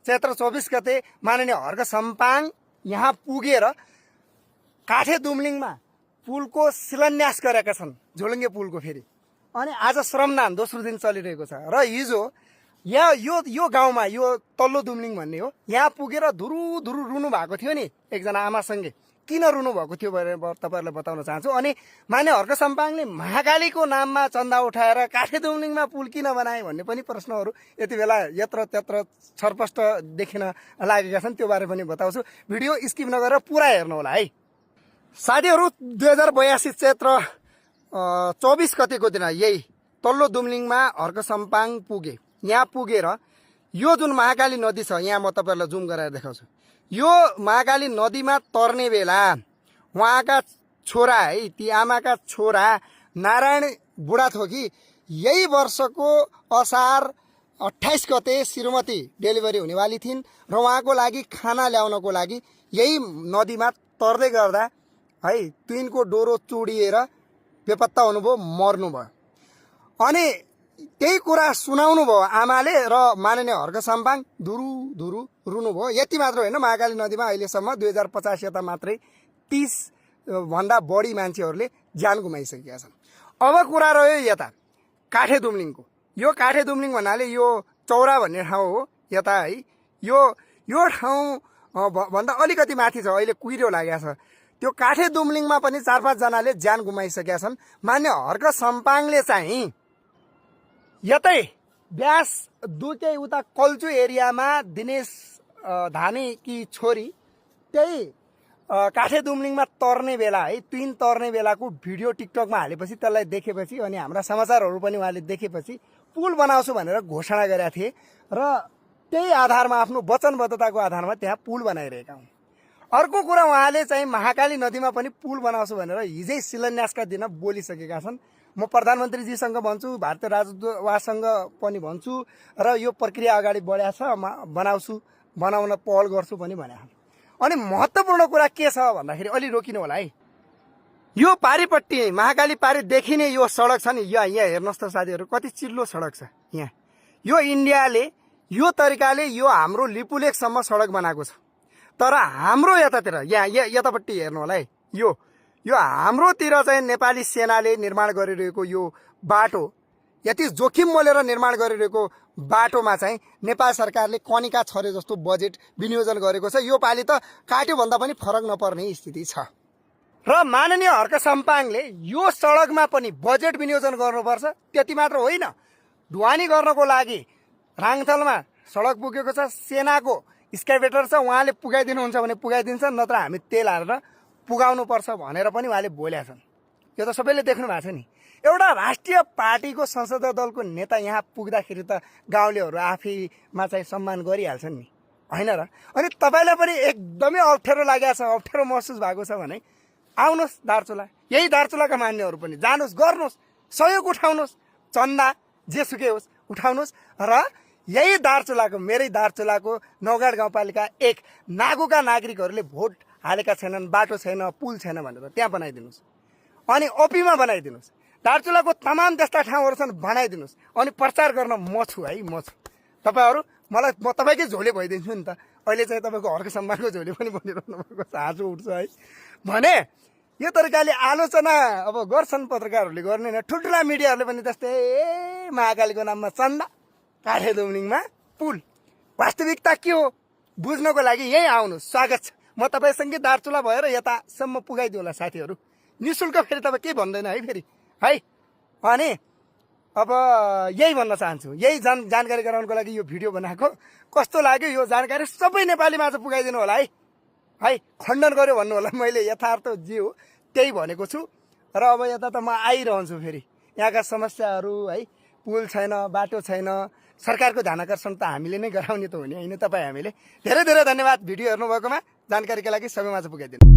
चैत्र 24 गते माननीय हर्क सम्पाङ यहाँ पुगेर काठे दुम्लिङमा पुलको शिलान्यास गरेका छन्, झोलुङ्गे पुलको। फेरि अनि आज श्रमदान दोस्रो दिन चलिरहेको छ र हिजो यहाँ यो गाउँमा यो तल्लो दुम्लिङ भन्ने हो, यहाँ पुगेर धुरु धुरु रुनु भएको थियो नि एकजना आमासँगै। किन रुनु भएको थियो भनेर तपाईँहरूलाई बताउन चाहन्छु। अनि मान्य हर्क सम्पाङले महाकालीको नाममा चन्दा उठाएर काठे दुम्लिङमा पुल किन बनाए भन्ने पनि प्रश्नहरू यति बेला यत्र त्यत्र छरपष्ट देखिन लागेका छन्, त्यो बारे पनि बताउँछु। भिडियो स्किप नगरेर पुरा हेर्नु होला है साथीहरू। 2082 चैत्र 24 गतेको दिन यही तल्लो दुम्लिङमा हर्क सम्पाङ पुगे। यहाँ पुगेर यो जुन महाकाली नदी छ, यहाँ म तपाईँहरूलाई जुम गरेर देखाउँछु। यो महाकाली नदीमा तर्ने बेला उहाँका छोरा है, ती आमाका छोरा नारायण बुढाथोकी यही वर्षको असार 28 गते श्रीमती डेलिभरी हुनेवाली थिइन् र उहाँको लागि खाना ल्याउनको लागि यही नदीमा तर्दै गर्दा है तिनको डोरो चुडिएर बेपत्ता हुनुभयो, मर्नुभयो। अनि त्यही कुरा सुनाउनु भयो आमाले र माननीय हर्क सम्पाङ धुरु धुरु रुनुभयो। यति मात्र होइन, महाकाली नदीमा अहिलेसम्म 2050 यता मात्रै 30 भन्दा बढी मान्छेहरूले ज्यान गुमाइसकेका छन्। अब कुरा रह्यो यता काठे दुम्लिङको। यो काठे दुम्लिङ भन्नाले यो चौरा भन्ने ठाउँ हो यता है। यो ठाउँ भन्दा अलिकति माथि छ, अहिले कुहिरो लागेको छ। त्यो काठे दुम्लिङमा पनि 4-5 जनाले ज्यान गुमाइसकेका छन्। मान्य हर्क सम्पाङले चाहिँ यतै ब्यास दुकै उता कल्चु एरियामा दिनेश धानेकी छोरी त्यही काठे दुम्लिङमा तर्ने बेला है, ट्विन तर्ने बेलाको भिडियो टिकटकमा हालेपछि त्यसलाई देखेपछि अनि हाम्रा समाचारहरू पनि उहाँले देखेपछि पुल बनाउँछु भनेर घोषणा गरेका थिए र त्यही आधारमा आफ्नो वचनबद्धताको आधारमा त्यहाँ पुल बनाइरहेका हुन्। अर्को कुरा उहाँले चाहिँ महाकाली नदीमा पनि पुल बनाउँछु भनेर हिजै शिलान्यासका दिन बोलिसकेका छन्। म प्रधानमन्त्रीजीसँग भन्छु, भारतीय राजदूतवाससँग पनि भन्छु र यो प्रक्रिया अगाडि बढाएको छ, बनाउन पहल गर्छु पनि भने। अनि महत्त्वपूर्ण कुरा के छ भन्दाखेरि अलि रोकिनु होला है। यो पारिपट्टि महाकाली पारी देखिने यो सडक छ नि, यहाँ हेर्नुहोस् त साथीहरू, कति चिल्लो सडक छ यहाँ। यो इन्डियाले यो तरिकाले यो हाम्रो लिपुलेखसम्म सडक बनाएको छ। तर हाम्रो यतातिर यहाँ यतापट्टि हेर्नु होला है, यो हाम्रोतिर चाहिँ नेपाली सेनाले निर्माण गरिरहेको यो बाटो, यति जोखिम मोलेर निर्माण गरिरहेको बाटोमा चाहिँ नेपाल सरकारले कनिका छरे जस्तो बजेट विनियोजन गरेको छ। यो पालि त काट्यो भन्दा पनि फरक नपर्ने स्थिति छ। र माननीय हर्क सम्पाङले यो सडकमा पनि बजेट विनियोजन गर्नुपर्छ। त्यति मात्र होइन, ढुवानी गर्नको लागि राङथलमा सडक पुगेको छ, सेनाको स्क्याभेटर छ, उहाँले पुगाइदिनुहुन्छ भने पुगाइदिन्छ, नत्र हामी तेल हालेर पुगाउनुपर्छ भनेर पनि उहाँले बोलेका छन्। यो त सबैले देख्नु भएको छ नि। एउटा राष्ट्रिय पार्टीको संसदीय दलको नेता यहाँ पुग्दाखेरि त गाउँलेहरू आफैमा चाहिँ सम्मान गरिहाल्छन् नि, होइन र? अनि तपाईँलाई पनि एकदमै अप्ठ्यारो लागेको छ, अप्ठ्यारो महसुस भएको छ भने आउनुहोस् दार्चुला। यही दार्चुलाका मान्यहरू पनि जानुहोस्, गर्नुहोस्, सहयोग उठाउनुहोस्, चन्दा जेसुकै होस् उठाउनुहोस् र यही दार्चुलाको, मेरै दार्चुलाको नौगाड गाउँपालिका 1 नागुका नागरिकहरूले भोट हालेका छैनन्, बाटो छैन, पुल छैन भनेर त्यहाँ बनाइदिनुहोस्। अनि ओपीमा बनाइदिनुहोस्। दार्चुलाको तमाम त्यस्ता ठाउँहरू छन्, बनाइदिनुहोस्। अनि प्रचार गर्न म छु है, म छु। तपाईँहरू मलाई, म तपाईँकै झोले भइदिन्छु नि त। अहिले चाहिँ तपाईँको हर्क सम्मानको झोले पनि बनिरहनु भएको छ, हाँसो उठ्छ है भने। यो तरिकाले आलोचना अब गर्छन् पत्रकारहरूले, गर्ने होइन। ठुल्ठुला मिडियाहरूले पनि त्यस्तै महाकालीको नाममा चन्दा, काठे दुम्लिङमा पुल। वास्तविकता के हो बुझ्नको लागि यही आउनुहोस्, स्वागत छ। म तपाईँसँगै दार्चुला भएर यतासम्म पुगाइदिनु होला साथीहरू, निःशुल्क। फेरि तपाईँ केही भन्दैन है फेरि है। अनि अब यही भन्न चाहन्छु, यही जानकारी गराउनको लागि यो भिडियो बनाएको। कस्तो लाग्यो यो जानकारी सबै नेपालीमा चाहिँ पुगाइदिनु होला है। खण्डन गर्यो भन्नु होला, मैले यथार्थ जे हो त्यही भनेको छु। र अब यता त म आइरहन्छु फेरि। यहाँका समस्याहरू है, पुल छैन, बाटो छैन, सरकारको ध्यानाकर्षण त हामीले नै गराउने त हो नि, होइन तपाईँ हामीले। धेरै धेरै धन्यवाद भिडियो हेर्नुभएकोमा। जानकारीका लागि सबैमा चाहिँ पुगाइदिनु।